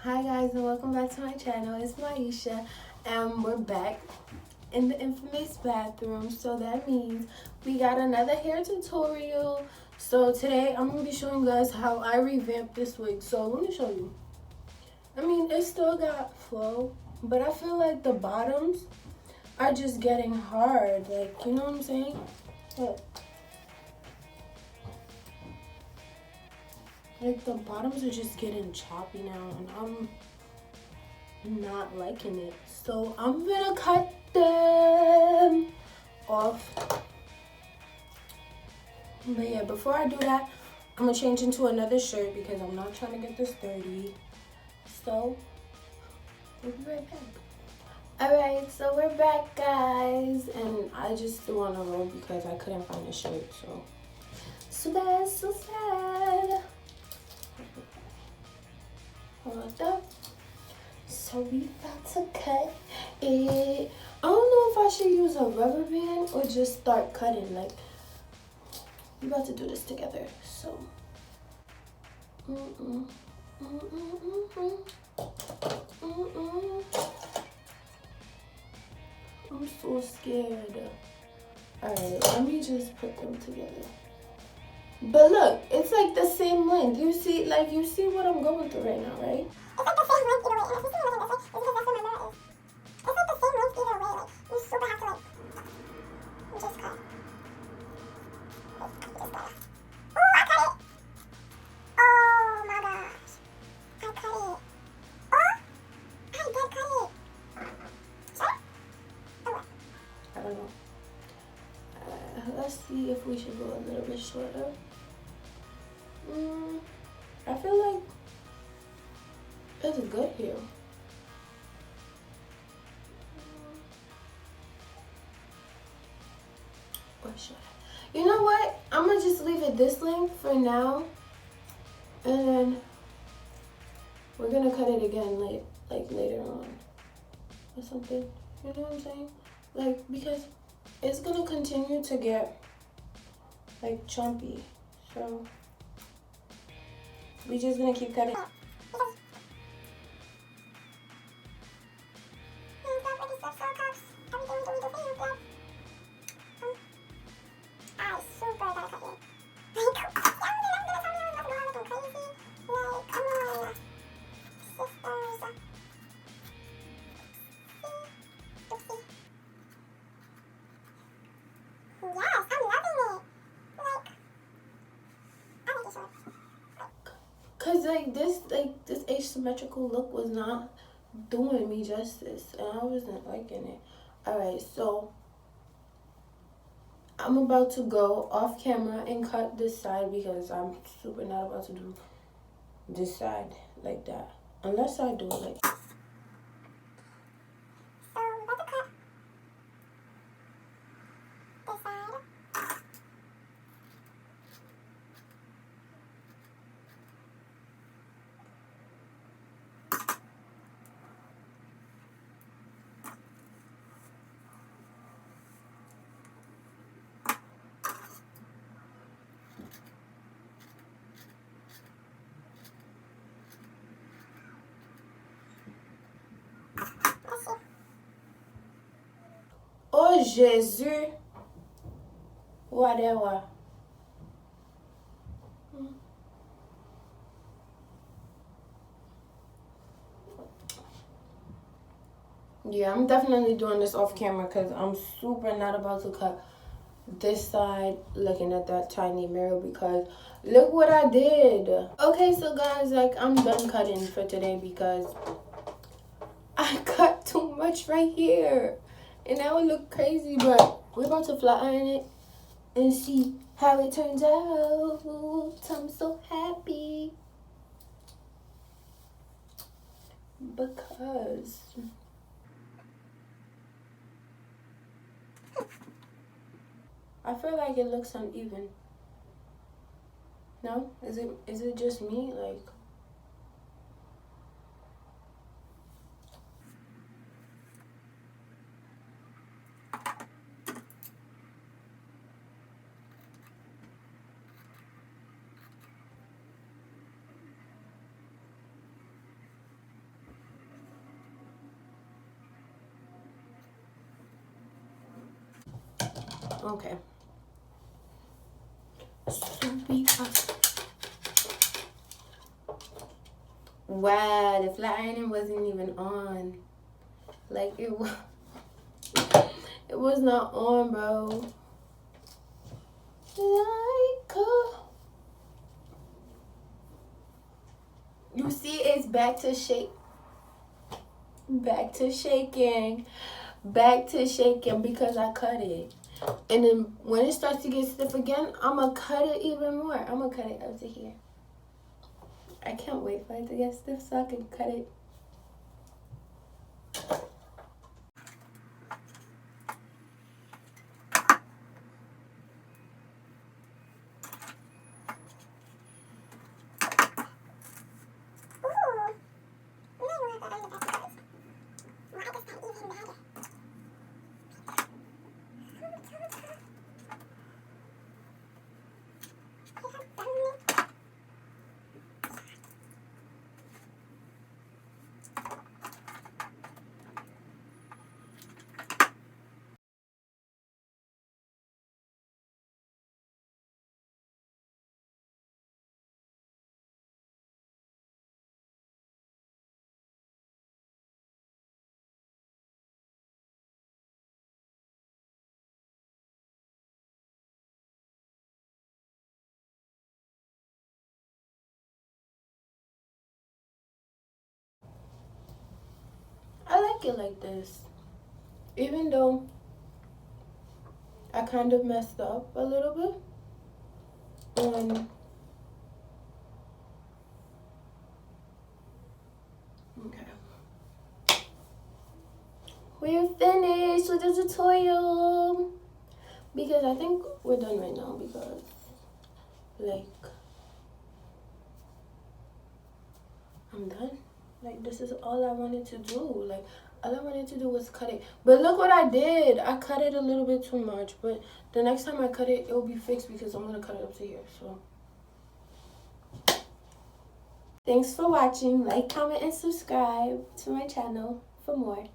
Hi guys and welcome back to my channel. It's Maesha and we're back in the infamous bathroom. So that means we got another hair tutorial. So today I'm going to be showing you guys how I revamped this wig. So let me show you. I mean, it still got flow, but I feel like the bottoms are just getting hard. Like, you know what I'm saying? Look. Like the bottoms are just getting choppy now and I'm not liking it. So I'm gonna cut them off. But yeah, before I do that, I'm gonna change into another shirt because I'm not trying to get this dirty. So we'll be right back. Alright, so we're back guys. And I just threw on a robe because I couldn't find a shirt. So that's so sad. Hold up. So we about to cut it. I don't know if I should use a rubber band or just start cutting. Like, we about to do this together. So, I'm so scared. Alright, let me just put them together. But look, it's like the same length. You see what I'm going through right now, right? It's like the same length either way. And if you see me looking this way, it's because that's where my mirror is. It's like the same length either way. Like, you super have to, like, just cut. Oh, I cut it! Oh my gosh. I cut it. Oh, I did cut it. Sure? Or what? I don't know. Let's see if we should go a little bit shorter. I feel like it's good here. Or should I? You know what? I'm gonna just leave it this length for now, and then we're gonna cut it again later on or something. You know what I'm saying? Like, because it's gonna continue to get like chumpy, so we just gonna keep cutting. Cause this asymmetrical look was not doing me justice, and I wasn't liking it. All right, so I'm about to go off camera and cut this side because I'm super not about to do this side like that, unless I do it like. Oh Jésus, whatever. Yeah, I'm definitely doing this off camera because I'm super not about to cut this side looking at that tiny mirror because look what I did. Okay, so guys, like, I'm done cutting for today because I cut too much right here and that would look crazy, but we're about to flat iron it and see how it turns out. I'm so happy because I feel like it looks uneven. No? Is it just me? Like, Okay. Soupy up. Wow, the flat ironing wasn't even on. Like it was. It was not on, bro. Like you see, it's back to shake. Back to shaking. Back to shaking because I cut it. And then when it starts to get stiff again, I'm going to cut it even more. I'm going to cut it up to here. I can't wait for it to get stiff so I can cut it. I like it like this. Even though I kind of messed up a little bit. Okay. We're finished with the tutorial. Because I think we're done right now because, like, I'm done. Like, this is all I wanted to do. Like, all I wanted to do was cut it. But look what I did. I cut it a little bit too much. But the next time I cut it, it will be fixed because I'm going to cut it up to here. So, thanks for watching. Like, comment, and subscribe to my channel for more.